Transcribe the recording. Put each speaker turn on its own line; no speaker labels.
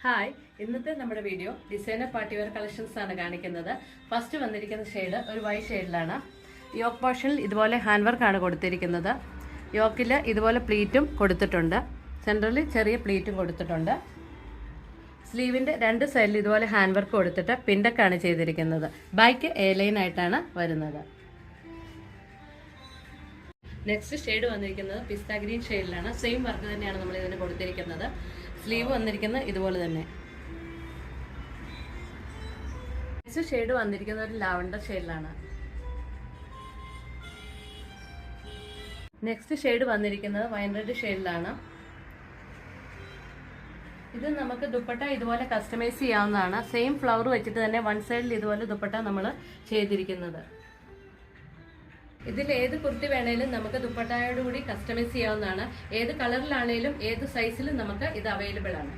Hi, ഇന്നത്തെ നമ്മുടെ video designer party wear collections ആണ് കാണിക്കുന്നത്. ഫസ്റ്റ് വന്നിരിക്കുന്ന ഷെയ്ഡ് ഒരു വൈറ്റ് ഷെയ്ഡിലാണ്. യോക്ക് പോർഷനിൽ ഇതുപോലെ ഹാൻഡ് വർക്കാണ് കൊടുത്തിരിക്കുന്നത്. യോക്കിൽ ഇതുപോലെ പ്ലീറ്റും കൊടുത്തിട്ടുണ്ട്. സെൻറ്ററിൽ ചെറിയ പ്ലീറ്റും കൊടുത്തിട്ടുണ്ട്. സ്ലീവിൻ്റെ രണ്ട് സൈഡിൽ ഇതുപോലെ ഹാൻഡ് വർക്ക് കൊടുത്തിട്ട് പിൻഡക്കാണ് ചെയ്തിരിക്കുന്നത്. ബാക്ക് എ ലൈൻ ആയിട്ടാണ് വരുന്നത്. നെക്സ്റ്റ് ഷെയ്ഡ് വന്നിരിക്കുന്നത് പിസ്ത ഗ്രീൻ ഷെയ്ഡിലാണ്. സെയിം വർക്ക് തന്നെയാണ് നമ്മൾ ഇതിന് കൊടുത്തിരിക്കുന്നത്. സ്ലീവ് വന്നിരിക്കുന്നത് ഇതുപോലെ തന്നെ. നെക്സ്റ്റ് ഷെയ്ഡ് വന്നിരിക്കുന്നത് ഒരു ലാവണ്ടർ ഷെയ്ഡിലാണ്. നെക്സ്റ്റ് ഷെയ്ഡ് വന്നിരിക്കുന്നത് വൈൻ റെഡ് ഷെയ്ഡിലാണ്. ഇത് നമുക്ക് ദുപ്പട്ട ഇതുപോലെ കസ്റ്റമൈസ് ചെയ്യാവുന്നതാണ്. സെയിം ഫ്ലവർ വെച്ചിട്ട് തന്നെ വൺ സൈഡിൽ ഇതുപോലെ ദുപ്പട്ട നമ്മൾ ചെയ്തിരിക്കുന്നത്. ഇതിൽ ഏത് കുർത്തി വേണേലും നമുക്ക് ദുപ്പട്ടയോടുകൂടി കസ്റ്റമൈസ് ചെയ്യാവുന്നതാണ്. ഏത് കളറിലാണേലും ഏത് സൈസിലും നമുക്ക് ഇത് അവൈലബിൾ ആണ്.